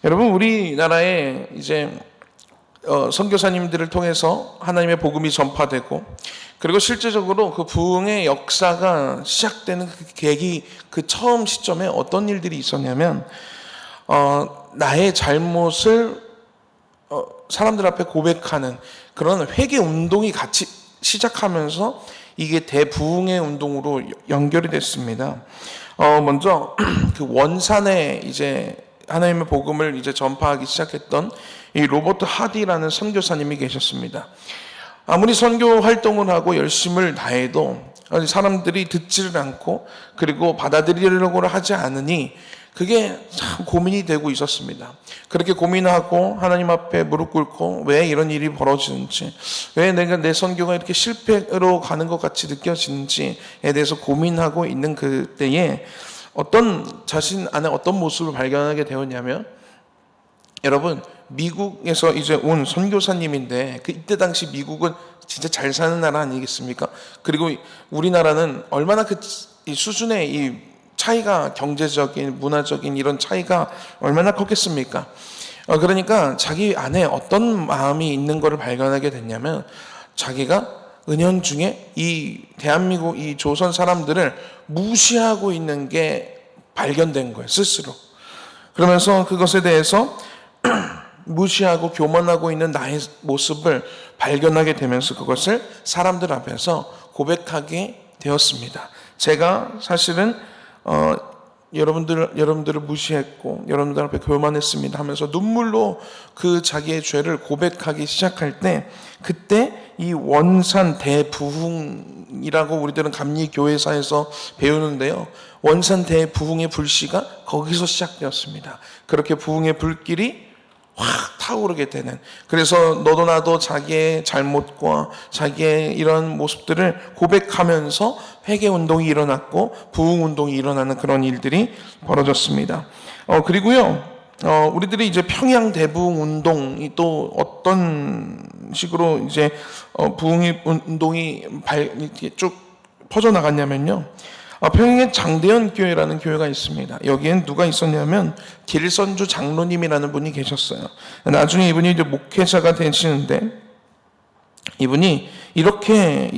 여러분, 우리나라에 이제 선교사님들을 통해서 하나님의 복음이 전파되고, 그리고 실제적으로 그 부흥의 역사가 시작되는 그 계기, 그 처음 시점에 어떤 일들이 있었냐면, 나의 잘못을 사람들 앞에 고백하는 그런 회개 운동이 같이 시작하면서 이게 대부흥의 운동으로 연결이 됐습니다. 먼저 그 원산에 이제 하나님의 복음을 이제 전파하기 시작했던 이 로버트 하디라는 선교사님이 계셨습니다. 아무리 선교 활동을 하고 열심을 다해도 사람들이 듣지를 않고 그리고 받아들이려고 하지 않으니 그게 참 고민이 되고 있었습니다. 그렇게 고민하고 하나님 앞에 무릎 꿇고 왜 이런 일이 벌어지는지, 왜 내가 내 선교가 이렇게 실패로 가는 것 같이 느껴지는지에 대해서 고민하고 있는 그때에 자신 안에 어떤 모습을 발견하게 되었냐면, 여러분, 미국에서 이제 온 선교사님인데 이때 당시 미국은 진짜 잘 사는 나라 아니겠습니까? 그리고 우리나라는 얼마나 이 수준의 이 차이가, 경제적인, 문화적인 이런 차이가 얼마나 컸겠습니까? 그러니까 자기 안에 어떤 마음이 있는 것을 발견하게 됐냐면, 자기가 은연중에 이 대한민국 이 조선 사람들을 무시하고 있는 게 발견된 거예요, 스스로. 그러면서 그것에 대해서 무시하고 교만하고 있는 나의 모습을 발견하게 되면서 그것을 사람들 앞에서 고백하게 되었습니다. 제가 사실은 여러분들을 무시했고 여러분들 앞에 교만했습니다 하면서 눈물로 그 자기의 죄를 고백하기 시작할 때, 그때 이 원산 대부흥이라고 우리들은 감리교회사에서 배우는데요, 원산 대부흥의 불씨가 거기서 시작되었습니다. 그렇게 부흥의 불길이 확 타오르게 되는, 그래서 너도 나도 자기의 잘못과 자기의 이런 모습들을 고백하면서 회개운동이 일어났고 부흥운동이 일어나는 그런 일들이 벌어졌습니다. 그리고요, 우리들이 이제 평양 대부흥운동이 또 어떤 식으로 이제 부흥의 운동이 이렇게 쭉 퍼져나갔냐면요, 평양에 장대현 교회라는 교회가 있습니다. 여기엔 누가 있었냐면 길선주 장로님이라는 분이 계셨어요. 나중에 이분이 이제 목회자가 되시는데, 이분이 이렇게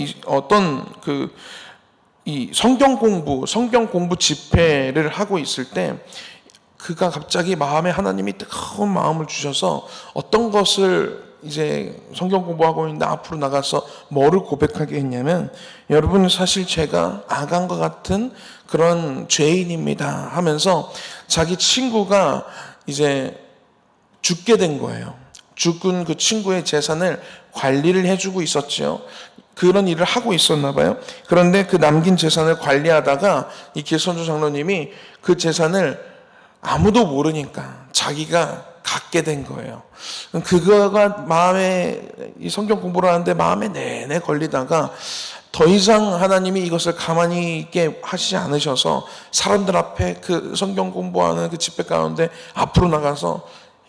이 성경 공부 집회를 하고 있을 때, 그가 갑자기 마음에 하나님이 뜨거운 마음을 주셔서 어떤 것을 이제 성경 공부하고 있는데 앞으로 나가서 뭐를 고백하게 했냐면, 여러분, 사실 제가 아간과 같은 그런 죄인입니다 하면서 자기 친구가 이제 죽게 된 거예요. 죽은 그 친구의 재산을 관리를 해주고 있었죠. 그런 일을 하고 있었나 봐요. 그런데 그 남긴 재산을 관리하다가 이 길선주 장로님이 그 재산을 아무도 모르니까 자기가 갖게 된 거예요. 그거가 마음에, 이 성경 공부를 하는데 마음에 내내 걸리다가 더 이상 하나님이 이것을 가만히 있게 하시지 않으셔서 사람들 앞에 그 성경 공부하는 그 집회 가운데 앞으로 나가서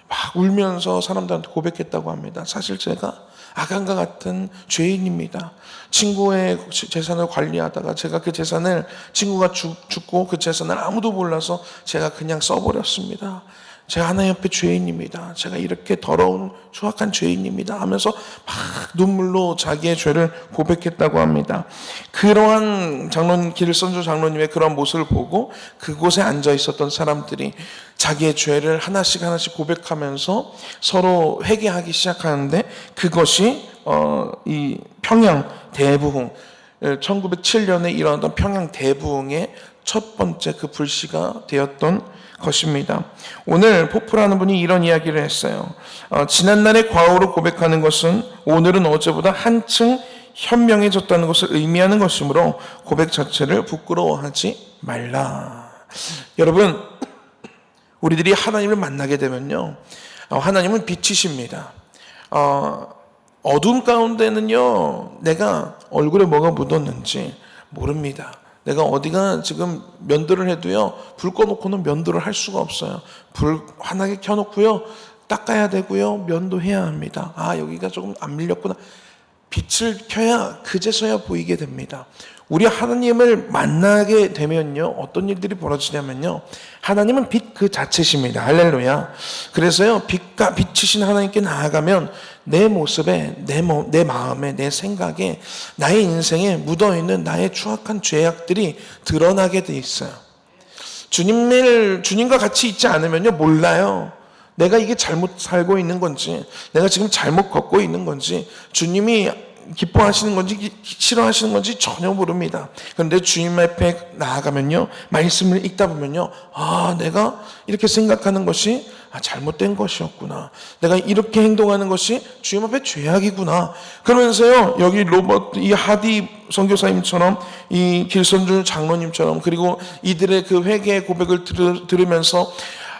막 울면서 사람들한테 고백했다고 합니다. 사실 제가 아간과 같은 죄인입니다. 친구의 재산을 관리하다가 제가 그 재산을, 친구가 죽고 그 재산을 아무도 몰라서 제가 그냥 써버렸습니다. 제가 하나님 앞에 죄인입니다. 제가 이렇게 더러운 추악한 죄인입니다 하면서 막 눈물로 자기의 죄를 고백했다고 합니다. 그러한 길선주 장로님의 그런 모습을 보고 그곳에 앉아 있었던 사람들이 자기의 죄를 하나씩 고백하면서 서로 회개하기 시작하는데, 그것이 이 평양 대부흥, 1907년에 일어났던 평양 대부흥의 첫 번째 그 불씨가 되었던 것입니다. 오늘 포프라는 분이 이런 이야기를 했어요. 지난날의 과오로 고백하는 것은 오늘은 어제보다 한층 현명해졌다는 것을 의미하는 것이므로 고백 자체를 부끄러워하지 말라. 여러분, 우리들이 하나님을 만나게 되면요, 하나님은 빛이십니다. 어둠 가운데는요, 내가 얼굴에 뭐가 묻었는지 모릅니다. 내가 어디가 지금 면도를 해도요, 불 꺼놓고는 면도를 할 수가 없어요. 불 환하게 켜놓고요, 닦아야 되고요, 면도해야 합니다. 여기가 조금 안 밀렸구나. 빛을 켜야 그제서야 보이게 됩니다. 우리 하나님을 만나게 되면요, 어떤 일들이 벌어지냐면요, 하나님은 빛 그 자체십니다. 할렐루야. 그래서요, 빛이신 하나님께 나아가면 내 모습에, 내 마음에, 내 생각에, 나의 인생에 묻어있는 나의 추악한 죄악들이 드러나게 돼 있어요. 주님과 같이 있지 않으면요, 몰라요. 내가 이게 잘못 살고 있는 건지, 내가 지금 잘못 걷고 있는 건지, 주님이 기뻐하시는 건지 싫어하시는 건지 전혀 모릅니다. 그런데 주님 앞에 나아가면요, 말씀을 읽다 보면요, 내가 이렇게 생각하는 것이 잘못된 것이었구나, 내가 이렇게 행동하는 것이 주님 앞에 죄악이구나. 그러면서요, 여기 이 하디 선교사님처럼, 이 길선주 장로님처럼, 그리고 이들의 그 회개의 고백을 들으면서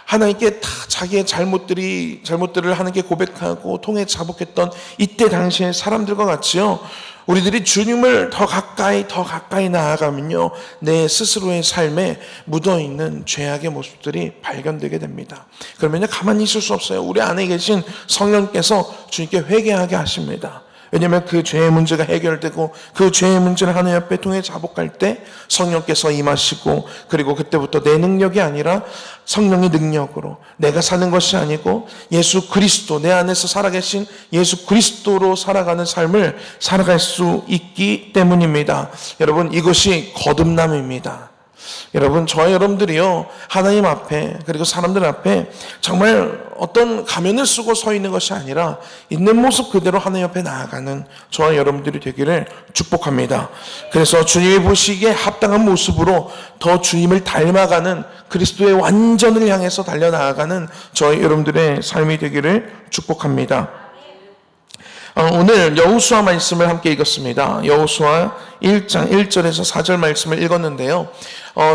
하나님께 다 자기의 잘못들을 하나님께 고백하고 통해 자복했던 이때 당시의 사람들과 같이요, 우리들이 주님을 더 가까이 나아가면요, 내 스스로의 삶에 묻어있는 죄악의 모습들이 발견되게 됩니다. 그러면요, 가만히 있을 수 없어요. 우리 안에 계신 성령께서 주님께 회개하게 하십니다. 왜냐하면 그 죄의 문제가 해결되고 그 죄의 문제를 하나님 앞에 통해 자복할 때 성령께서 임하시고, 그리고 그때부터 내 능력이 아니라 성령의 능력으로, 내가 사는 것이 아니고 예수 그리스도, 내 안에서 살아계신 예수 그리스도로 살아가는 삶을 살아갈 수 있기 때문입니다. 여러분, 이것이 거듭남입니다. 여러분, 저와 여러분들이요, 하나님 앞에, 그리고 사람들 앞에 정말 어떤 가면을 쓰고 서 있는 것이 아니라 있는 모습 그대로 하나님 앞에 나아가는 저와 여러분들이 되기를 축복합니다. 그래서 주님이 보시기에 합당한 모습으로 더 주님을 닮아가는 그리스도의 완전을 향해서 달려나아가는 저와 여러분들의 삶이 되기를 축복합니다. 오늘 여호수아 말씀을 함께 읽었습니다. 여호수아 1장 1절에서 4절 말씀을 읽었는데요,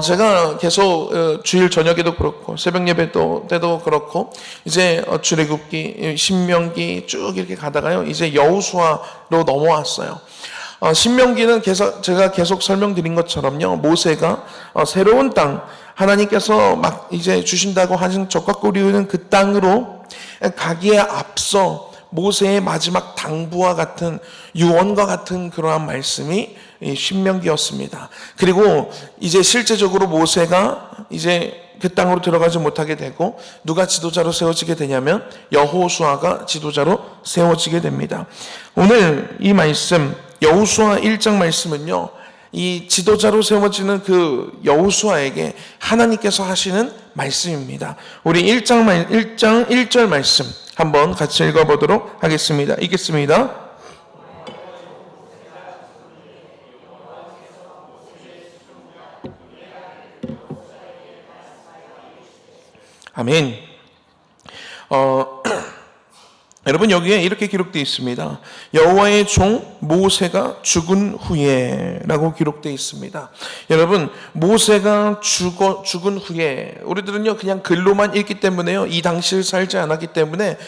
제가 계속 주일 저녁에도 그렇고 새벽 예배 때도 그렇고 이제 출애굽기, 신명기 쭉 이렇게 가다가요, 이제 여호수아로 넘어왔어요. 신명기는 제가 계속 설명드린 것처럼요, 모세가 새로운 땅, 하나님께서 막 이제 주신다고 하신 적과 꿀이 흐르는 그 땅으로 가기에 앞서 모세의 마지막 당부와 같은, 유언과 같은 그러한 말씀이 신명기였습니다. 그리고 이제 실제적으로 모세가 이제 그 땅으로 들어가지 못하게 되고, 누가 지도자로 세워지게 되냐면 여호수아가 지도자로 세워지게 됩니다. 오늘 이 말씀, 여호수아 1장 말씀은요, 이 지도자로 세워지는 그 여호수아에게 하나님께서 하시는 말씀입니다. 우리 1장 1절 말씀 한번 같이 읽어보도록 하겠습니다. 읽겠습니다. 아멘. 여러분, 여기에 이렇게 기록되어 있습니다. 여호와의 종 모세가 죽은 후에 라고 기록되어 있습니다. 여러분, 모세가 죽은 후에, 우리들은요 그냥 글로만 읽기 때문에요, 이 당시를 살지 않았기 때문에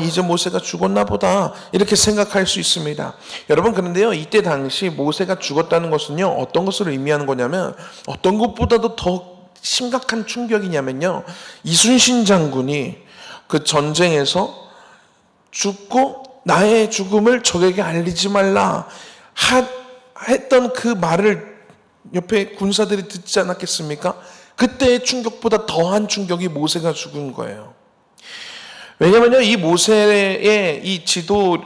이제 모세가 죽었나 보다 이렇게 생각할 수 있습니다. 여러분, 그런데요, 이때 당시 모세가 죽었다는 것은요, 어떤 것을 의미하는 거냐면, 어떤 것보다도 더 심각한 충격이냐면요, 이순신 장군이 그 전쟁에서 죽고 나의 죽음을 적에게 알리지 말라 했던 그 말을 옆에 군사들이 듣지 않았겠습니까? 그때의 충격보다 더한 충격이 모세가 죽은 거예요. 왜냐면요, 이 모세의 이 지도,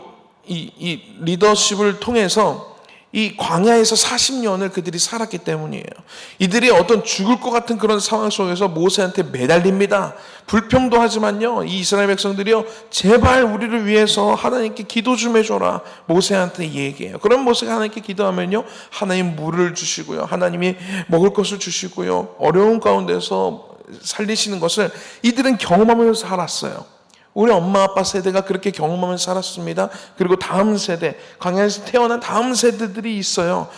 이 리더십을 통해서 이 광야에서 40년을 그들이 살았기 때문이에요. 이들이 어떤 죽을 것 같은 그런 상황 속에서 모세한테 매달립니다. 불평도 하지만요, 이 이스라엘 백성들이요, 제발 우리를 위해서 하나님께 기도 좀 해줘라 모세한테 얘기해요. 그럼 모세가 하나님께 기도하면요, 하나님 물을 주시고요, 하나님이 먹을 것을 주시고요, 어려운 가운데서 살리시는 것을 이들은 경험하면서 살았어요. 우리 엄마 아빠 세대가 그렇게 경험하면서 살았습니다. 그리고 다음 세대, 광야에서 태어난 다음 세대들이 있어요.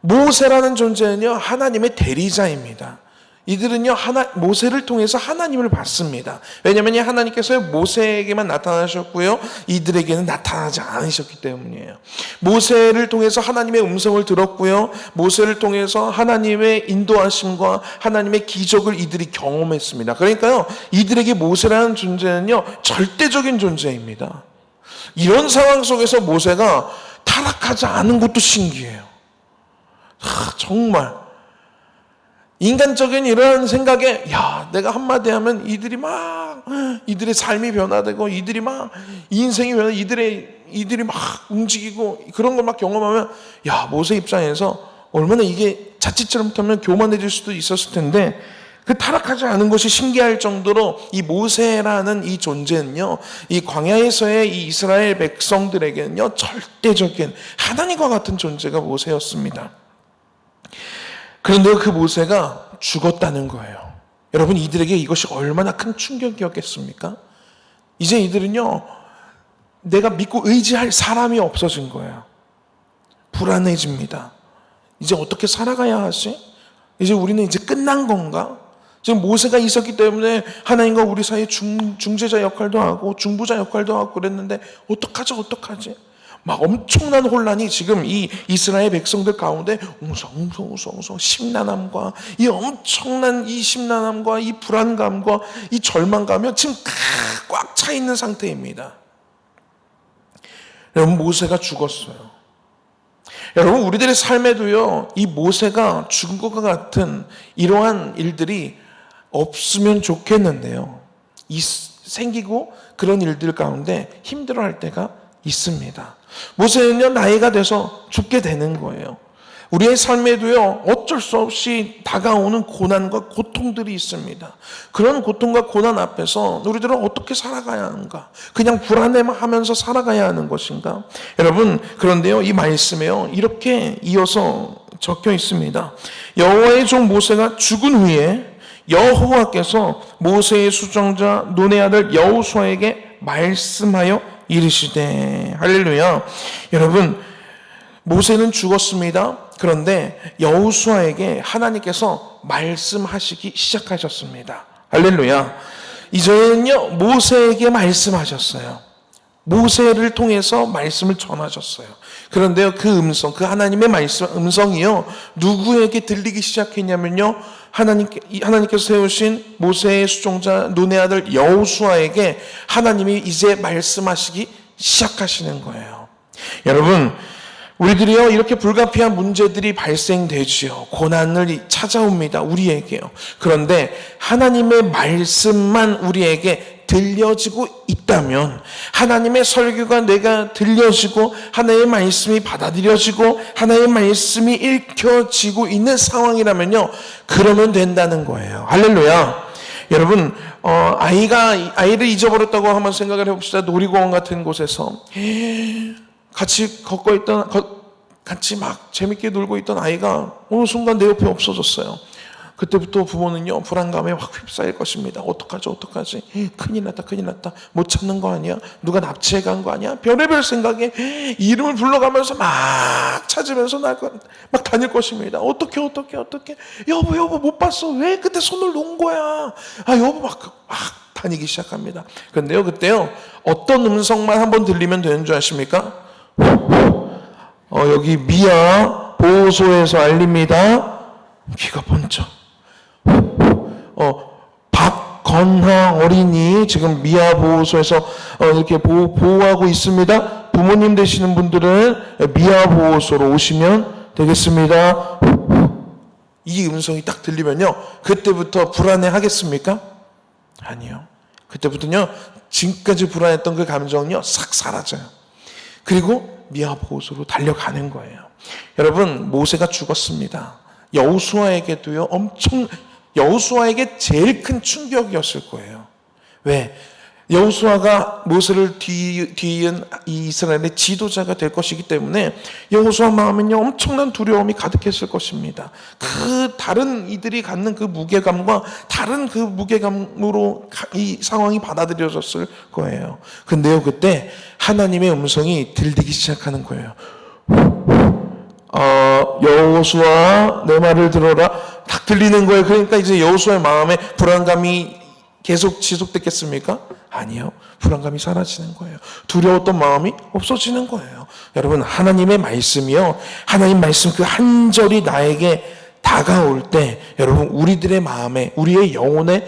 모세라는 존재는요, 하나님의 대리자입니다. 이들은요, 모세를 통해서 하나님을 봤습니다. 왜냐하면 하나님께서 모세에게만 나타나셨고요, 이들에게는 나타나지 않으셨기 때문이에요. 모세를 통해서 하나님의 음성을 들었고요, 모세를 통해서 하나님의 인도하심과 하나님의 기적을 이들이 경험했습니다. 그러니까요, 이들에게 모세라는 존재는요, 절대적인 존재입니다. 이런 상황 속에서 모세가 타락하지 않은 것도 신기해요. 정말 인간적인 이런 생각에 내가 한마디 하면 이들의 삶이 변화되고 이들이 막 인생이 변화, 이들이 막 움직이고 그런 걸 막 경험하면 모세 입장에서 얼마나 이게 자칫 잘못하면 교만해질 수도 있었을 텐데 그 타락하지 않은 것이 신기할 정도로 이 모세라는 이 존재는요, 이 광야에서의 이 이스라엘 백성들에게는요 절대적인 하나님과 같은 존재가 모세였습니다. 그런데 그 모세가 죽었다는 거예요. 여러분, 이들에게 이것이 얼마나 큰 충격이었겠습니까? 이제 이들은요, 내가 믿고 의지할 사람이 없어진 거예요. 불안해집니다. 이제 어떻게 살아가야 하지? 이제 우리는 이제 끝난 건가? 지금 모세가 있었기 때문에 하나님과 우리 사이에 중재자 역할도 하고 중보자 역할도 하고 그랬는데 어떡하지? 막 엄청난 혼란이 지금 이 이스라엘 백성들 가운데 웅성웅성 심란함과 이 엄청난 이 심란함과 이 불안감과 이 절망감이 지금 꽉 차 있는 상태입니다. 여러분, 모세가 죽었어요. 여러분, 우리들의 삶에도요, 이 모세가 죽은 것과 같은 이러한 일들이 없으면 좋겠는데요. 생기고 그런 일들 가운데 힘들어할 때가 있습니다. 모세는요, 나이가 돼서 죽게 되는 거예요. 우리의 삶에도요, 어쩔 수 없이 다가오는 고난과 고통들이 있습니다. 그런 고통과 고난 앞에서 우리들은 어떻게 살아가야 하는가? 그냥 불안해만 하면서 살아가야 하는 것인가? 여러분, 그런데요, 이 말씀에요, 이렇게 이어서 적혀 있습니다. 여호와의 종 모세가 죽은 후에 여호와께서 모세의 수종자 눈의 아들 여호수아에게 말씀하여 이르시되. 할렐루야. 여러분, 모세는 죽었습니다. 그런데 여호수아에게 하나님께서 말씀하시기 시작하셨습니다. 할렐루야. 이제는요, 모세에게 말씀하셨어요. 모세를 통해서 말씀을 전하셨어요. 그런데요, 그 하나님의 음성이요, 누구에게 들리기 시작했냐면요, 하나님께서 세우신 모세의 수종자 눈의 아들 여호수아에게 하나님이 이제 말씀하시기 시작하시는 거예요. 여러분, 우리들이요, 이렇게 불가피한 문제들이 발생되지요. 고난을 찾아옵니다, 우리에게요. 그런데 하나님의 말씀만 우리에게 들려지고 있다면, 하나님의 설교가 내가 들려지고 하나님의 말씀이 받아들여지고 하나님의 말씀이 읽혀지고 있는 상황이라면요, 그러면 된다는 거예요. 할렐루야. 여러분, 아이를 잊어버렸다고 한번 생각을 해봅시다. 놀이공원 같은 곳에서 같이 막 재밌게 놀고 있던 아이가 어느 순간 내 옆에 없어졌어요. 그때부터 부모는요, 불안감에 확 휩싸일 것입니다. 어떡하지? 큰일 났다. 못 찾는 거 아니야? 누가 납치해 간 거 아니야? 별의별 생각에 이름을 불러가면서 막 찾으면서 막 다닐 것입니다. 어떻게? 여보, 못 봤어. 왜 그때 손을 놓은 거야? 여보, 막 다니기 시작합니다. 근데요, 그때요, 어떤 음성만 한번 들리면 되는 줄 아십니까? 여기 미아 보호소에서 알립니다. 귀가 번쩍. 박건화 어린이 지금 미아 보호소에서 이렇게 보호하고 있습니다. 부모님 되시는 분들은 미아 보호소로 오시면 되겠습니다. 이 음성이 딱 들리면요, 그때부터 불안해 하겠습니까? 아니요. 그때부터는요, 지금까지 불안했던 그 감정은요, 싹 사라져요. 그리고 미아 보호소로 달려가는 거예요. 여러분, 모세가 죽었습니다. 여호수아에게 제일 큰 충격이었을 거예요. 왜? 여호수아가 모세를 뒤이은 이 이스라엘의 지도자가 될 것이기 때문에 여호수아 마음에는 엄청난 두려움이 가득했을 것입니다. 다른 이들이 갖는 그 무게감과 다른 그 무게감으로 이 상황이 받아들여졌을 거예요. 근데요, 그때 하나님의 음성이 들리기 시작하는 거예요. 여호수아, 내 말을 들어라. 딱 들리는 거예요. 그러니까 이제 여호수아의 마음에 불안감이 계속 지속됐겠습니까? 아니요. 불안감이 사라지는 거예요. 두려웠던 마음이 없어지는 거예요. 여러분, 하나님의 말씀이요, 하나님 말씀 그 한 절이 나에게 다가올 때, 여러분, 우리들의 마음에, 우리의 영혼의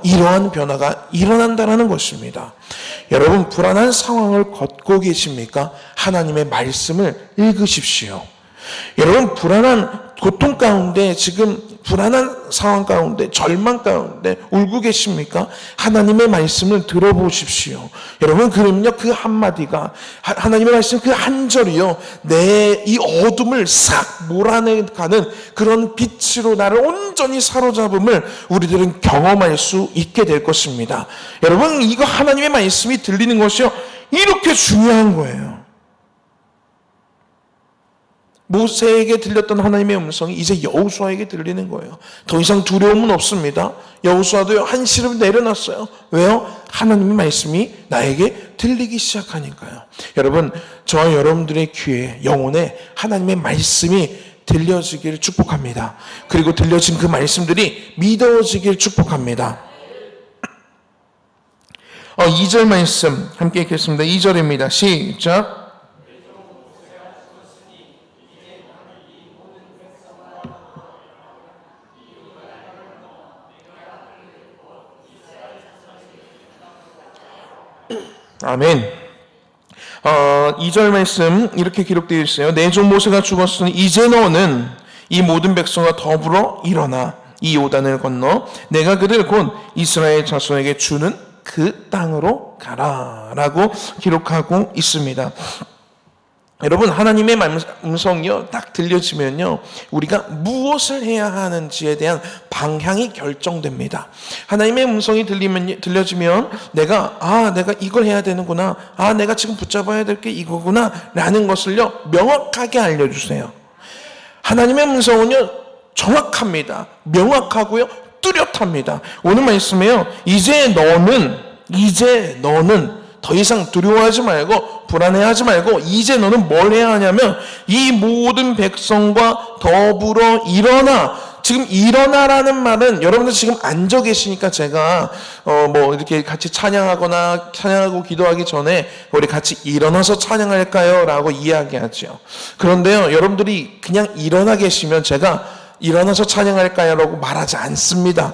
이러한 변화가 일어난다는 것입니다. 여러분, 불안한 상황을 걷고 계십니까? 하나님의 말씀을 읽으십시오. 여러분, 불안한 고통 가운데, 지금 불안한 상황 가운데, 절망 가운데 울고 계십니까? 하나님의 말씀을 들어보십시오. 여러분, 그러면요, 그 한마디가, 하나님의 말씀 그 한 절이요, 내 이 어둠을 싹 몰아내가는 그런 빛으로 나를 온전히 사로잡음을 우리들은 경험할 수 있게 될 것입니다. 여러분, 이거 하나님의 말씀이 들리는 것이요, 이렇게 중요한 거예요. 모세에게 들렸던 하나님의 음성이 이제 여호수아에게 들리는 거예요. 더 이상 두려움은 없습니다. 여호수아도 한시름 내려놨어요. 왜요? 하나님의 말씀이 나에게 들리기 시작하니까요. 여러분, 저와 여러분들의 귀에, 영혼에 하나님의 말씀이 들려지길 축복합니다. 그리고 들려진 그 말씀들이 믿어지길 축복합니다. 2절 말씀 함께 읽겠습니다. 2절입니다. 시작. 아멘. 2절 말씀 이렇게 기록되어 있어요. 내 종 모세가 죽었으니 이제 너는 이 모든 백성과 더불어 일어나 이 요단을 건너 내가 그들 곧 이스라엘 자손에게 주는 그 땅으로 가라 라고 기록하고 있습니다. 여러분, 하나님의 음성이요 딱 들려지면요, 우리가 무엇을 해야 하는지에 대한 방향이 결정됩니다. 하나님의 음성이 들려지면 내가 이걸 해야 되는구나, 내가 지금 붙잡아야 될 게 이거구나 라는 것을요 명확하게 알려주세요. 하나님의 음성은요 정확합니다. 명확하고요 뚜렷합니다. 오늘 말씀에요, 이제 너는 더 이상 두려워하지 말고 불안해하지 말고 이제 너는 뭘 해야 하냐면 이 모든 백성과 더불어 일어나. 지금 일어나라는 말은, 여러분들 지금 앉아 계시니까 제가 이렇게 같이 찬양하고 기도하기 전에 우리 같이 일어나서 찬양할까요? 라고 이야기하죠. 그런데요, 여러분들이 그냥 일어나 계시면 제가 일어나서 찬양할까요? 라고 말하지 않습니다.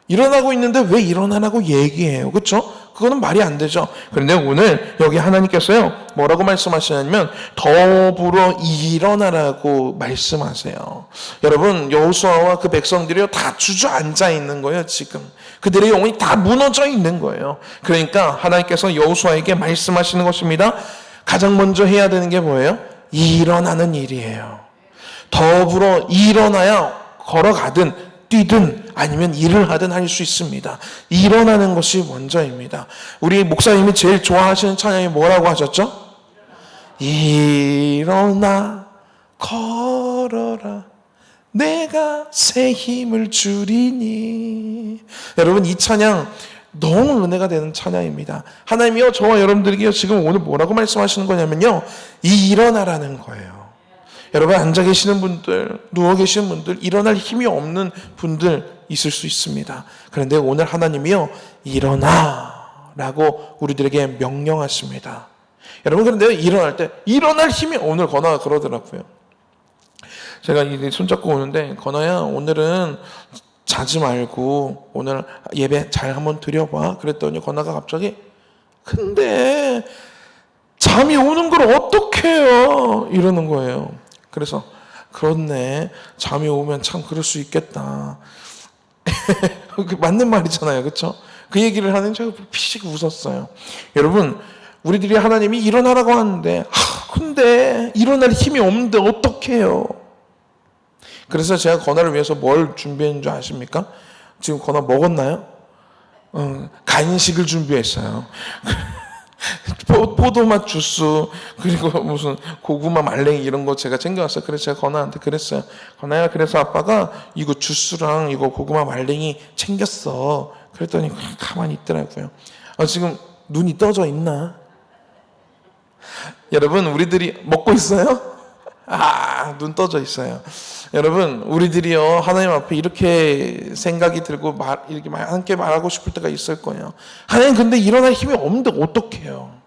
일어나고 있는데 왜 일어나라고 얘기해요? 그렇죠? 그거는 말이 안 되죠. 그런데 오늘 여기 하나님께서요 뭐라고 말씀하시냐면 더불어 일어나라고 말씀하세요. 여러분, 여호수아와 그 백성들이요 다 주저앉아 있는 거예요. 지금 그들의 영혼이 다 무너져 있는 거예요. 그러니까 하나님께서 여호수아에게 말씀하시는 것입니다. 가장 먼저 해야 되는 게 뭐예요? 일어나는 일이에요. 더불어 일어나야 걸어가든 뛰든 아니면 일을 하든 할 수 있습니다. 일어나는 것이 먼저입니다. 우리 목사님이 제일 좋아하시는 찬양이 뭐라고 하셨죠? 일어나 걸어라 내가 새 힘을 주리니. 여러분, 이 찬양 너무 은혜가 되는 찬양입니다. 하나님이요 저와 여러분들에게 지금 오늘 뭐라고 말씀하시는 거냐면요, 일어나라는 거예요. 여러분, 앉아 계시는 분들, 누워 계시는 분들, 일어날 힘이 없는 분들 있을 수 있습니다. 그런데 오늘 하나님이요 일어나라고 우리들에게 명령하십니다. 여러분, 그런데 일어날 때 일어날 힘이, 오늘 건아가 그러더라고요. 제가 이제 손잡고 오는데, 건아야 오늘은 자지 말고 오늘 예배 잘 한번 드려봐. 그랬더니 건아가 갑자기 근데 잠이 오는 걸 어떡해요 이러는 거예요. 그래서 그렇네, 잠이 오면 참 그럴 수 있겠다. 맞는 말이잖아요, 그렇죠? 그 얘기를 하는 제가 피식 웃었어요. 여러분, 우리들이 하나님이 일어나라고 하는데 근데 일어날 힘이 없는데 어떡해요? 그래서 제가 건아를 위해서 뭘 준비했는 줄 아십니까? 지금 건아 먹었나요? 간식을 준비했어요. 포도맛 주스, 그리고 무슨 고구마 말랭이 이런 거 제가 챙겨왔어요. 그래서 제가 건아한테 그랬어요. 건아야, 그래서 아빠가 이거 주스랑 이거 고구마 말랭이 챙겼어. 그랬더니 가만히 있더라고요. 지금 눈이 떠져 있나? 여러분, 우리들이 먹고 있어요? 눈 떠져 있어요. 여러분, 우리들이요 하나님 앞에 이렇게 생각이 들고 이렇게 함께 말하고 싶을 때가 있을 거예요. 하나님, 근데 일어날 힘이 없는데 어떡해요?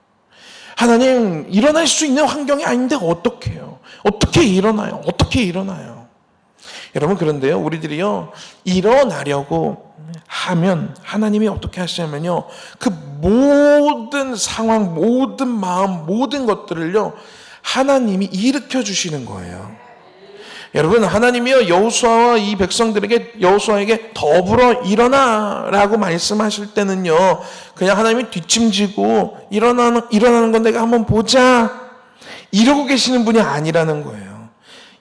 하나님, 일어날 수 있는 환경이 아닌데 어떡해요? 어떻게 일어나요? 어떻게 일어나요? 여러분, 그런데요 우리들이요 일어나려고 하면 하나님이 어떻게 하시냐면요, 그 모든 상황, 모든 마음, 모든 것들을요 하나님이 일으켜 주시는 거예요. 여러분, 하나님이요 여호수아와 이 백성들에게, 여호수아에게 더불어 일어나라고 말씀하실 때는요, 그냥 하나님이 뒷짐지고 일어나는 건 내가 한번 보자 이러고 계시는 분이 아니라는 거예요.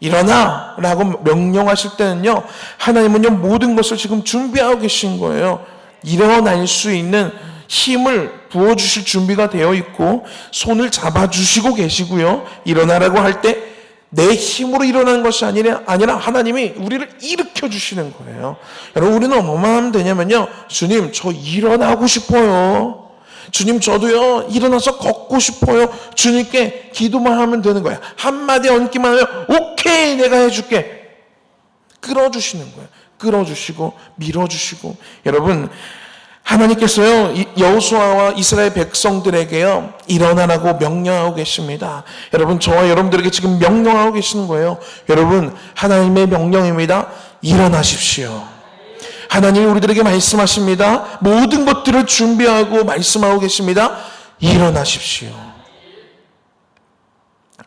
일어나라고 명령하실 때는요, 하나님은요 모든 것을 지금 준비하고 계신 거예요. 일어날 수 있는 힘을 부어주실 준비가 되어 있고 손을 잡아주시고 계시고요. 일어나라고 할 때 내 힘으로 일어나는 것이 아니라 하나님이 우리를 일으켜 주시는 거예요. 여러분, 우리는 뭐만 하면 되냐면요, 주님 저 일어나고 싶어요. 주님 저도요 일어나서 걷고 싶어요. 주님께 기도만 하면 되는 거예요. 한마디 얹기만 하면 오케이 내가 해줄게. 끌어주시는 거예요. 끌어주시고 밀어주시고. 여러분, 하나님께서요 여호수아와 이스라엘 백성들에게요 일어나라고 명령하고 계십니다. 여러분, 저와 여러분들에게 지금 명령하고 계시는 거예요. 여러분, 하나님의 명령입니다. 일어나십시오. 하나님이 우리들에게 말씀하십니다. 모든 것들을 준비하고 말씀하고 계십니다. 일어나십시오.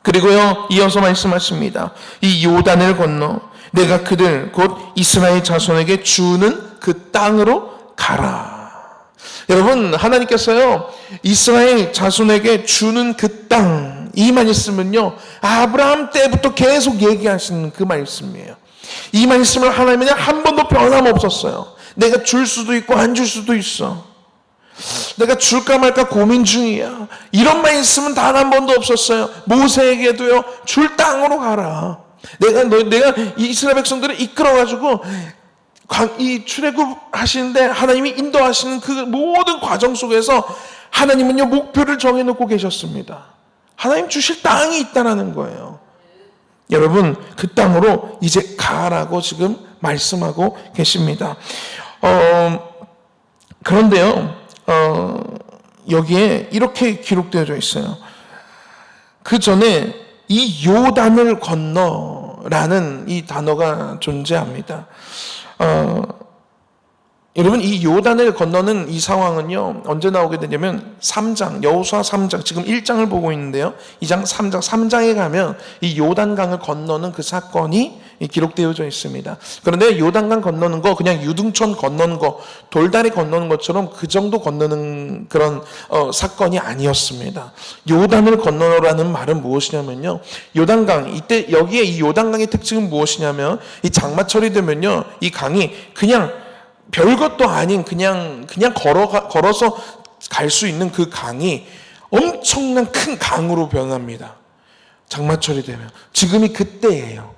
그리고요 이어서 말씀하십니다. 이 요단을 건너 내가 그들 곧 이스라엘 자손에게 주는 그 땅으로 가라. 여러분, 하나님께서요 이스라엘 자손에게 주는 그 땅, 이만 있으면요 아브라함 때부터 계속 얘기하시는 그 말씀이에요. 이 말씀을 하나님은 한 번도 변함없었어요. 내가 줄 수도 있고 안 줄 수도 있어. 내가 줄까 말까 고민 중이야. 이런 말씀은 단 한 번도 없었어요. 모세에게도요 줄 땅으로 가라. 내가 이스라엘 백성들을 이끌어가지고 이 출애굽 하시는데 하나님이 인도하시는 그 모든 과정 속에서 하나님은요 목표를 정해놓고 계셨습니다. 하나님 주실 땅이 있다는 거예요. 여러분, 그 땅으로 이제 가라고 지금 말씀하고 계십니다. 그런데요 여기에 이렇게 기록되어져 있어요. 그 전에 이 요단을 건너라는 이 단어가 존재합니다. 여러분, 이 요단을 건너는 이 상황은요 언제 나오게 되냐면 3장, 여호수아 3장, 지금 1장을 보고 있는데요 2장, 3장, 3장에 가면 이 요단강을 건너는 그 사건이 기록되어져 있습니다. 그런데 요단강 건너는 거 그냥 유등천 건너는 거, 돌다리 건너는 것처럼 그 정도 건너는 그런 사건이 아니었습니다. 요단을 건너라는 말은 무엇이냐면요, 요단강, 이때 여기에 이 요단강의 특징은 무엇이냐면 이 장마철이 되면요 이 강이 그냥 별것도 아닌 그냥 걸어서 갈 수 있는 그 강이 엄청난 큰 강으로 변합니다. 장마철이 되면. 지금이 그때예요.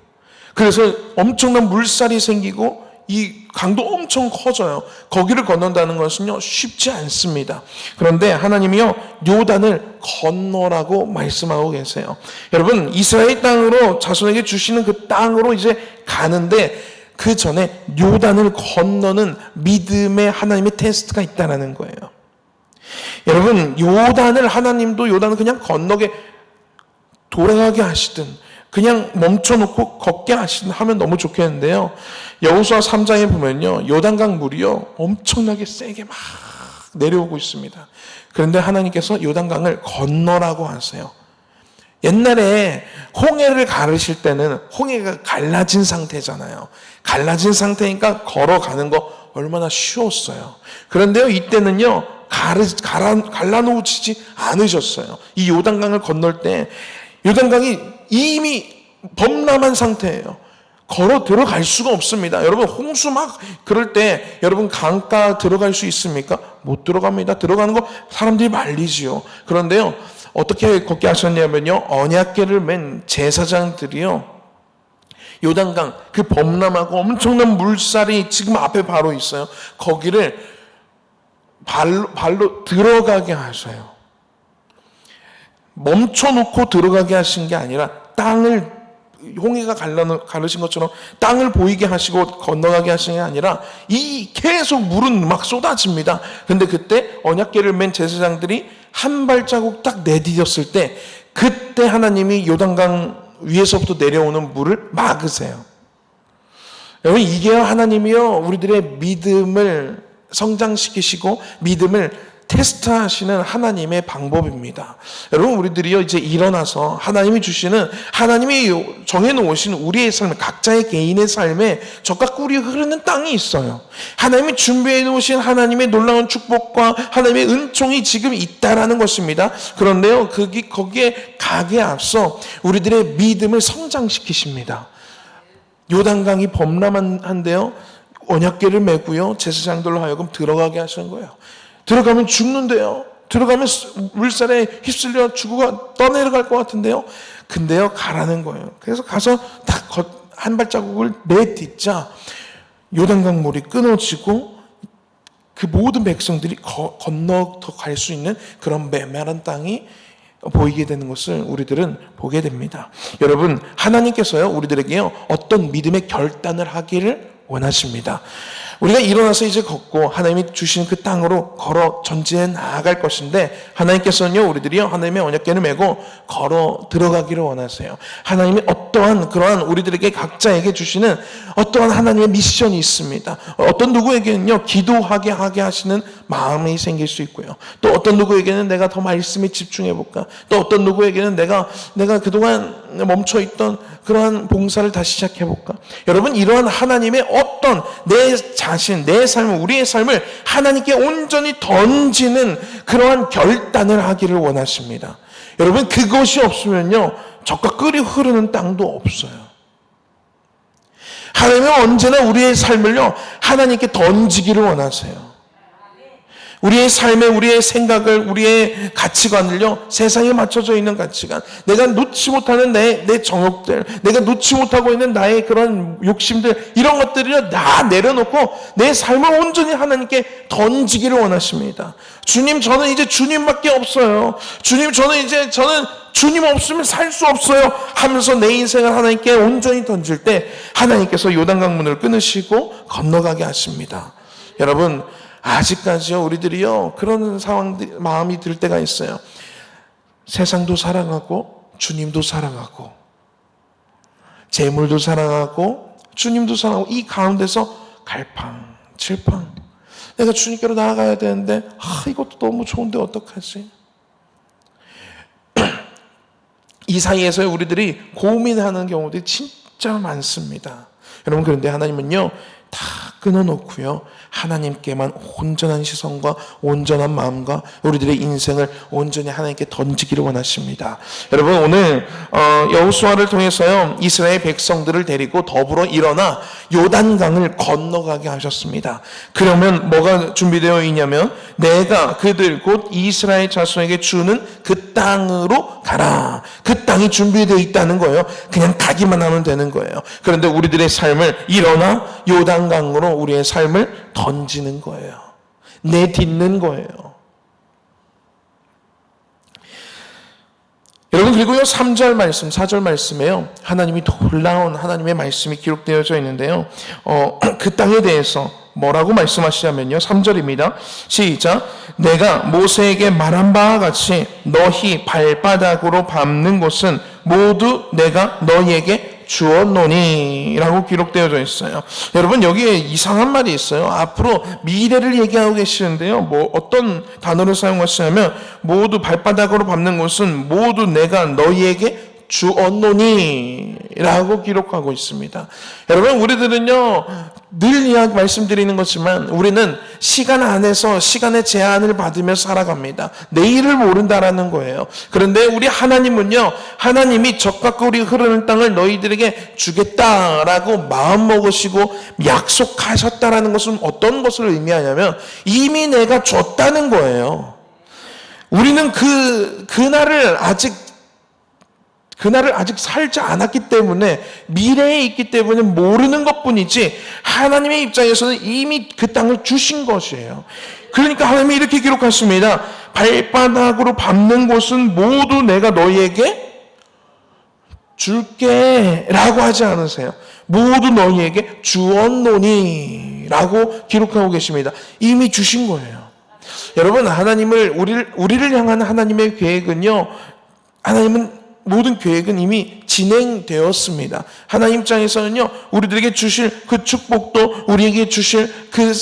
그래서 엄청난 물살이 생기고 이 강도 엄청 커져요. 거기를 건넌다는 것은요 쉽지 않습니다. 그런데 하나님이요 요단을 건너라고 말씀하고 계세요. 여러분, 이스라엘 땅으로 자손에게 주시는 그 땅으로 이제 가는데 그 전에 요단을 건너는 믿음의 하나님의 테스트가 있다는 거예요. 여러분, 하나님도 요단을 그냥 건너게 돌아가게 하시든 그냥 멈춰놓고 걷게 하면 너무 좋겠는데요. 여호수아 3장에 보면요 요단강 물이요 엄청나게 세게 막 내려오고 있습니다. 그런데 하나님께서 요단강을 건너라고 하세요. 옛날에 홍해를 가르실 때는 홍해가 갈라진 상태잖아요. 갈라진 상태니까 걸어가는 거 얼마나 쉬웠어요. 그런데요 이때는요 갈라놓으시지 않으셨어요. 이 요단강을 건널 때 요단강이 이미 범람한 상태예요. 걸어 들어갈 수가 없습니다. 여러분, 홍수 막 그럴 때 여러분 강가 들어갈 수 있습니까? 못 들어갑니다. 들어가는 거 사람들이 말리지요. 그런데요 어떻게 걷게 하셨냐면요 언약궤를 맨 제사장들이요 요단강 그 범람하고 엄청난 물살이 지금 앞에 바로 있어요. 거기를 발로 들어가게 하셔요. 멈춰놓고 들어가게 하신 게 아니라 땅을 홍해가 가르신 것처럼 땅을 보이게 하시고 건너가게 하신 게 아니라 이 계속 물은 막 쏟아집니다. 근데 그때 언약궤를 맨 제사장들이 한 발자국 딱 내디뎠을 때 그때 하나님이 요단강 위에서부터 내려오는 물을 막으세요. 여러분, 이게 하나님이요 우리들의 믿음을 성장시키시고 믿음을 테스트하시는 하나님의 방법입니다. 여러분, 우리들이요 이제 일어나서 하나님이 주시는, 하나님이 정해놓으신 우리의 삶, 각자의 개인의 삶에 적과 꿀이 흐르는 땅이 있어요. 하나님이 준비해 놓으신 하나님의 놀라운 축복과 하나님의 은총이 지금 있다라는 것입니다. 그런데요, 거기에 가기에 앞서 우리들의 믿음을 성장시키십니다. 요단강이 범람한데요, 언약궤를 메고요 제사장들로 하여금 들어가게 하시는 거예요. 들어가면 죽는데요. 들어가면 물살에 휩쓸려 죽어가 떠내려갈 것 같은데요. 근데요, 가라는 거예요. 그래서 가서 딱 한 발자국을 내딛자 요단강 물이 끊어지고 그 모든 백성들이 건너 더 갈 수 있는 그런 메마른 땅이 보이게 되는 것을 우리들은 보게 됩니다. 여러분, 하나님께서요 우리들에게요 어떤 믿음의 결단을 하기를 원하십니다. 우리가 일어나서 이제 걷고 하나님이 주신 그 땅으로 걸어 전진해 나아갈 것인데, 하나님께서는요 우리들이요 하나님의 언약궤를 메고 걸어 들어가기를 원하세요. 하나님이 어떠한 그러한 우리들에게 각자에게 주시는 어떠한 하나님의 미션이 있습니다. 어떤 누구에게는요 기도하게 하게 하시는 마음이 생길 수 있고요, 또 어떤 누구에게는 내가 더 말씀에 집중해 볼까, 또 어떤 누구에게는 내가 그동안 멈춰있던 그러한 봉사를 다시 시작해 볼까. 여러분, 이러한 하나님의 어떤 내 자신, 내 삶, 우리의 삶을 하나님께 온전히 던지는 그러한 결단을 하기를 원하십니다. 여러분, 그것이 없으면요 적과 꿀이 흐르는 땅도 없어요. 하나님은 언제나 우리의 삶을요 하나님께 던지기를 원하세요. 우리의 삶에 우리의 생각을, 우리의 가치관을요 세상에 맞춰져 있는 가치관, 내가 놓지 못하는 내 정욕들, 내가 놓지 못하고 있는 나의 그런 욕심들, 이런 것들을 다 내려놓고 내 삶을 온전히 하나님께 던지기를 원하십니다. 주님, 저는 이제 주님밖에 없어요. 주님, 저는 주님 없으면 살 수 없어요 하면서 내 인생을 하나님께 온전히 던질 때 하나님께서 요단강 문을 끊으시고 건너가게 하십니다. 여러분, 아직까지요 우리들이요 그런 상황들, 마음이 들 때가 있어요. 세상도 사랑하고 주님도 사랑하고 재물도 사랑하고 주님도 사랑하고, 이 가운데서 갈팡질팡, 내가 주님께로 나아가야 되는데 이것도 너무 좋은데 어떡하지? 이 사이에서 우리들이 고민하는 경우들이 진짜 많습니다. 여러분, 그런데 하나님은요 다 끊어놓고요 하나님께만 온전한 시선과 온전한 마음과 우리들의 인생을 온전히 하나님께 던지기를 원하십니다. 여러분, 오늘 여호수아를 통해서요 이스라엘 백성들을 데리고 더불어 일어나 요단강을 건너가게 하셨습니다. 그러면 뭐가 준비되어 있냐면, 내가 그들 곧 이스라엘 자손에게 주는 그 땅으로 가라. 그 땅이 준비되어 있다는 거예요. 그냥 가기만 하면 되는 거예요. 그런데 우리들의 삶을 일어나 요단강으로 우리의 삶을 던지는 거예요. 내딛는 거예요. 여러분, 그리고요 3절 말씀, 4절 말씀에요 하나님이 놀라운 하나님의 말씀이 기록되어져 있는데요, 그 땅에 대해서 뭐라고 말씀하시냐면요 3절입니다. 시작. 내가 모세에게 말한 바와 같이 너희 발바닥으로 밟는 곳은 모두 내가 너희에게 주었노니 라고 기록되어져 있어요. 여러분, 여기에 이상한 말이 있어요. 앞으로 미래를 얘기하고 계시는데요, 어떤 단어를 사용하시냐면, 모두 발바닥으로 밟는 것은 모두 내가 너희에게 주었노니 라고 기록하고 있습니다. 여러분, 우리들은요 늘 말씀드리는 것지만 우리는 시간 안에서 시간의 제한을 받으며 살아갑니다. 내일을 모른다라는 거예요. 그런데 우리 하나님은요, 하나님이 적과 꿀이 흐르는 땅을 너희들에게 주겠다라고 마음먹으시고 약속하셨다라는 것은 어떤 것을 의미하냐면, 이미 내가 줬다는 거예요. 우리는 그날을 아직 살지 않았기 때문에, 미래에 있기 때문에 모르는 것뿐이지, 하나님의 입장에서는 이미 그 땅을 주신 것이에요. 그러니까 하나님이 이렇게 기록하십니다. 발바닥으로 밟는 곳은 모두 내가 너희에게 줄게 라고 하지 않으세요. 모두 너희에게 주었노니 라고 기록하고 계십니다. 이미 주신 거예요. 여러분, 우리를 향한 하나님의 계획은요, 하나님은 모든 계획은 이미 진행되었습니다. 하나님 입장에서는요, 우리들에게 주실 그 축복도, 우리에게 주실 그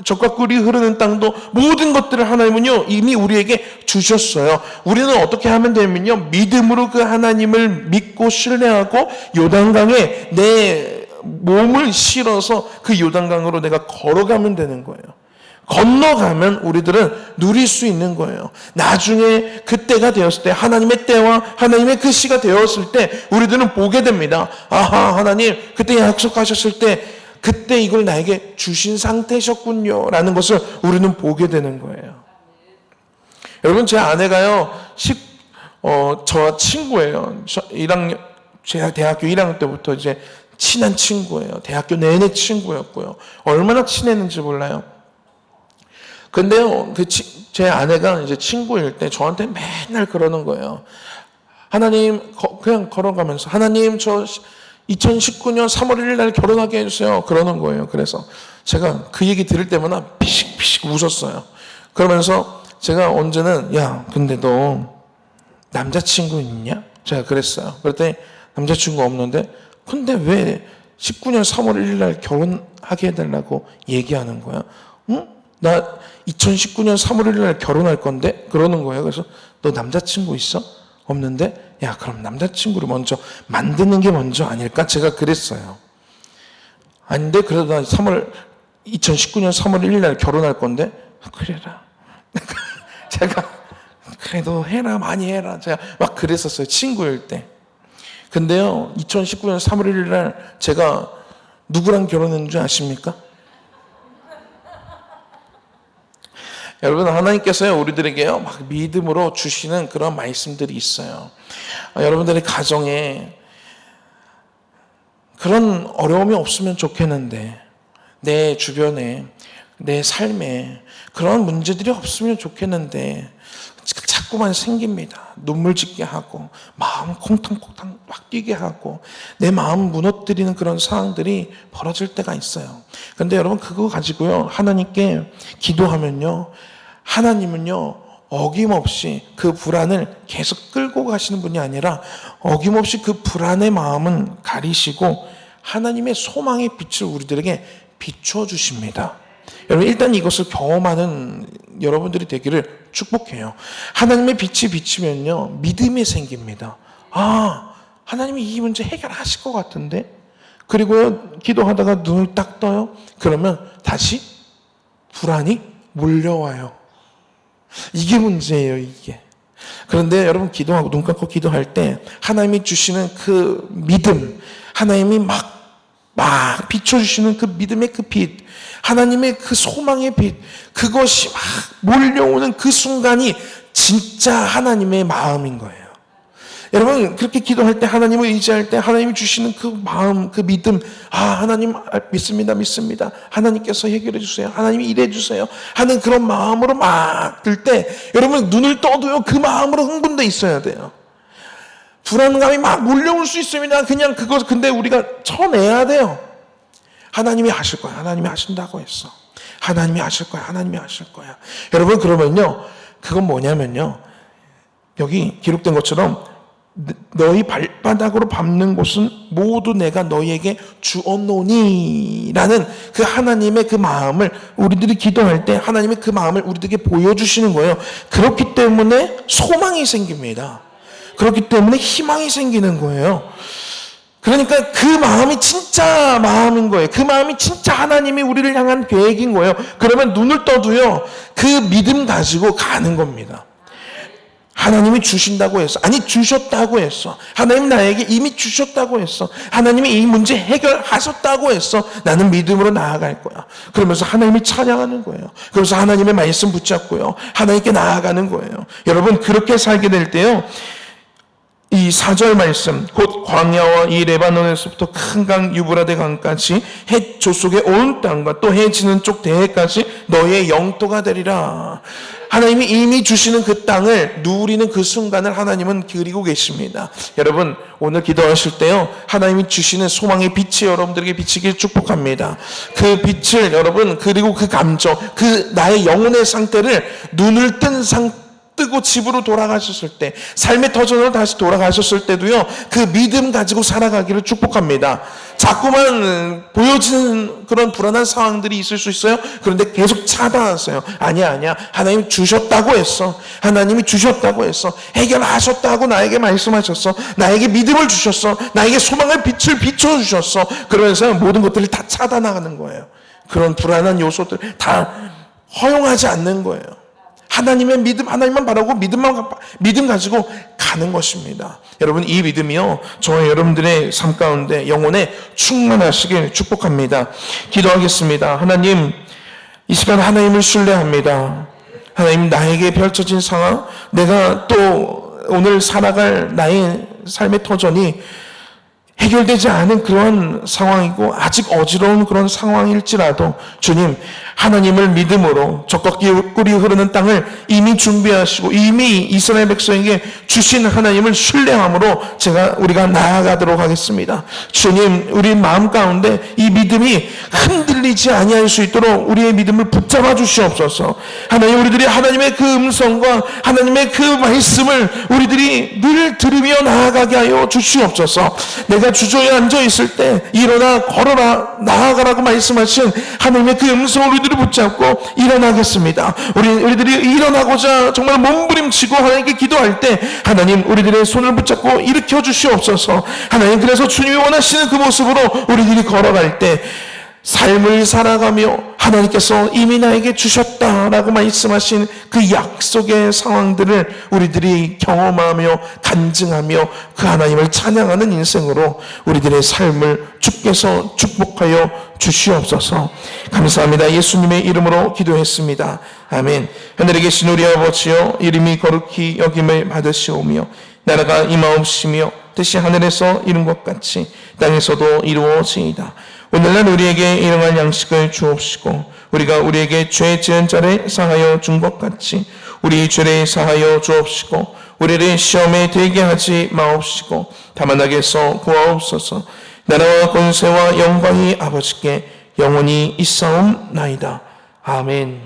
적과 꿀이 흐르는 땅도, 모든 것들을 하나님은요 이미 우리에게 주셨어요. 우리는 어떻게 하면 되면요, 믿음으로 그 하나님을 믿고 신뢰하고 요단강에 내 몸을 실어서 그 요단강으로 내가 걸어가면 되는 거예요. 건너가면 우리들은 누릴 수 있는 거예요. 나중에 그때가 되었을 때, 하나님의 때와 하나님의 그 시가 되었을 때 우리들은 보게 됩니다. 아하, 하나님 그때 약속하셨을 때 그때 이걸 나에게 주신 상태셨군요 라는 것을 우리는 보게 되는 거예요. 여러분, 제 아내가요 저와 친구예요. 제가 대학교 1학년 때부터 이제 친한 친구예요. 대학교 내내 친구였고요. 얼마나 친했는지 몰라요. 근데요, 제 아내가 이제 친구일 때 저한테 맨날 그러는 거예요. 하나님, 그냥 걸어가면서, 하나님, 저 2019년 3월 1일 날 결혼하게 해주세요. 그러는 거예요. 그래서 제가 그 얘기 들을 때마다 피식피식 웃었어요. 그러면서 제가 언제는, 야, 근데 너 남자친구 있냐? 제가 그랬어요. 그랬더니 남자친구 없는데, 근데 왜 19년 3월 1일 날 결혼하게 해달라고 얘기하는 거야? 응? 나 2019년 3월 1일 날 결혼할 건데? 그러는 거예요. 그래서 너 남자친구 있어? 없는데? 야, 그럼 남자친구를 먼저 만드는 게 먼저 아닐까? 제가 그랬어요. 아닌데, 그래도 난 2019년 3월 1일 날 결혼할 건데? 그래라. 제가, 그래도 해라, 많이 해라. 제가 막 그랬었어요. 친구일 때. 근데요, 2019년 3월 1일 날 제가 누구랑 결혼했는 줄 아십니까? 여러분, 하나님께서요 우리들에게요 막 믿음으로 주시는 그런 말씀들이 있어요. 여러분들의 가정에 그런 어려움이 없으면 좋겠는데, 내 주변에, 내 삶에 그런 문제들이 없으면 좋겠는데 자꾸만 생깁니다. 눈물 짓게 하고 마음 콩탕콩탕 막 뛰게 하고 내 마음 무너뜨리는 그런 상황들이 벌어질 때가 있어요. 그런데 여러분, 그거 가지고요 하나님께 기도하면요, 하나님은요 어김없이 그 불안을 계속 끌고 가시는 분이 아니라 어김없이 그 불안의 마음은 가리시고 하나님의 소망의 빛을 우리들에게 비춰주십니다. 여러분, 일단 이것을 경험하는 여러분들이 되기를 축복해요. 하나님의 빛이 비치면요 믿음이 생깁니다. 아, 하나님이 이 문제 해결하실 것 같은데? 그리고 기도하다가 눈을 딱 떠요. 그러면 다시 불안이 몰려와요. 이게 문제예요, 이게. 그런데 여러분, 기도하고 눈 감고 기도할 때 하나님이 주시는 그 믿음, 하나님이 막 비춰주시는 그 믿음의 그 빛, 하나님의 그 소망의 빛, 그것이 막 몰려오는 그 순간이 진짜 하나님의 마음인 거예요. 여러분, 그렇게 기도할 때, 하나님을 의지할 때 하나님이 주시는 그 마음, 그 믿음, 아, 하나님 믿습니다. 하나님께서 해결해 주세요. 하나님이 일해 주세요. 하는 그런 마음으로 막 들 때, 여러분 눈을 떠도요 그 마음으로 흥분돼 있어야 돼요. 불안감이 막 몰려올 수 있습니다. 그냥 그것, 근데 우리가 쳐내야 돼요. 하나님이 하실 거야. 하나님이 하신다고 했어. 하나님이 하실 거야. 하나님이 하실 거야. 여러분, 그러면요, 그건 뭐냐면요, 여기 기록된 것처럼 너희 발바닥으로 밟는 곳은 모두 내가 너희에게 주었노니 라는 그 하나님의 그 마음을 우리들이 기도할 때 하나님의 그 마음을 우리들에게 보여주시는 거예요. 그렇기 때문에 소망이 생깁니다. 그렇기 때문에 희망이 생기는 거예요. 그러니까 그 마음이 진짜 마음인 거예요. 그 마음이 진짜 하나님이 우리를 향한 계획인 거예요. 그러면 눈을 떠도요 그 믿음 가지고 가는 겁니다. 하나님이 주신다고 했어. 아니, 주셨다고 했어. 하나님 나에게 이미 주셨다고 했어. 하나님이 이 문제 해결하셨다고 했어. 나는 믿음으로 나아갈 거야. 그러면서 하나님을 찬양하는 거예요. 그러면서 하나님의 말씀 붙잡고요, 하나님께 나아가는 거예요. 여러분, 그렇게 살게 될 때요, 이 4절 말씀, 곧 광야와 이 레바논에서부터 큰 강 유브라데 강까지 해 조속의 온 땅과 또 해 지는 쪽 대해까지 너의 영토가 되리라. 하나님이 이미 주시는 그 땅을 누리는 그 순간을 하나님은 그리고 계십니다. 여러분, 오늘 기도하실 때요, 하나님이 주시는 소망의 빛이 여러분들에게 비치길 축복합니다. 그 빛을 여러분, 그리고 그 감정, 그 나의 영혼의 상태를 눈을 뜬 끄고 집으로 돌아가셨을 때, 삶의 터전으로 다시 돌아가셨을 때도요, 그 믿음 가지고 살아가기를 축복합니다. 자꾸만 보여지는 그런 불안한 상황들이 있을 수 있어요. 그런데 계속 차단하세요. 아니야. 하나님 주셨다고 했어. 하나님이 주셨다고 했어. 해결하셨다고 나에게 말씀하셨어. 나에게 믿음을 주셨어. 나에게 소망의 빛을 비춰주셨어. 그러면서 모든 것들을 다 차단하는 거예요. 그런 불안한 요소들 다 허용하지 않는 거예요. 하나님의 믿음, 하나님만 바라고 믿음 가지고 가는 것입니다. 여러분, 이 믿음이요, 저와 여러분들의 삶 가운데 영혼에 충만하시길 축복합니다. 기도하겠습니다. 하나님, 이 시간 하나님을 신뢰합니다. 하나님, 나에게 펼쳐진 상황, 내가 또 오늘 살아갈 나의 삶의 터전이 해결되지 않은 그런 상황이고 아직 어지러운 그런 상황일지라도 주님, 하나님을 믿음으로 적과 꿀이 흐르는 땅을 이미 준비하시고 이미 이스라엘 백성에게 주신 하나님을 신뢰함으로 우리가 나아가도록 하겠습니다. 주님, 우리 마음 가운데 이 믿음이 흔들리지 아니할 수 있도록 우리의 믿음을 붙잡아 주시옵소서. 하나님, 우리들이 하나님의 그 음성과 하나님의 그 말씀을 우리들이 늘 들으며 나아가게 하여 주시옵소서. 내가 주저에 앉아 있을 때 일어나 걸어라 나아가라고 말씀하신 하나님의 그 음성을 우리들이 붙잡고 일어나겠습니다. 우리들이 일어나고자 정말 몸부림치고 하나님께 기도할 때 하나님, 우리들의 손을 붙잡고 일으켜 주시옵소서. 하나님, 그래서 주님이 원하시는 그 모습으로 우리들이 걸어갈 때 삶을 살아가며 하나님께서 이미 나에게 주셨다라고 말씀하신 그 약속의 상황들을 우리들이 경험하며 간증하며 그 하나님을 찬양하는 인생으로 우리들의 삶을 주께서 축복하여 주시옵소서. 감사합니다. 예수님의 이름으로 기도했습니다. 아멘. 하늘에 계신 우리 아버지여, 이름이 거룩히 여김을 받으시오며 나라가 임하옵시며 뜻이 하늘에서 이룬 것 같이 땅에서도 이루어지이다. 오늘날 우리에게 일용할 양식을 주옵시고 우리가 우리에게 죄 지은 자를 사하여 준 것 같이 우리 죄를 사하여 주옵시고 우리를 시험에 들게 하지 마옵시고 다만 악에서 구하옵소서. 나라와 권세와 영광이 아버지께 영원히 있사옵나이다. 아멘.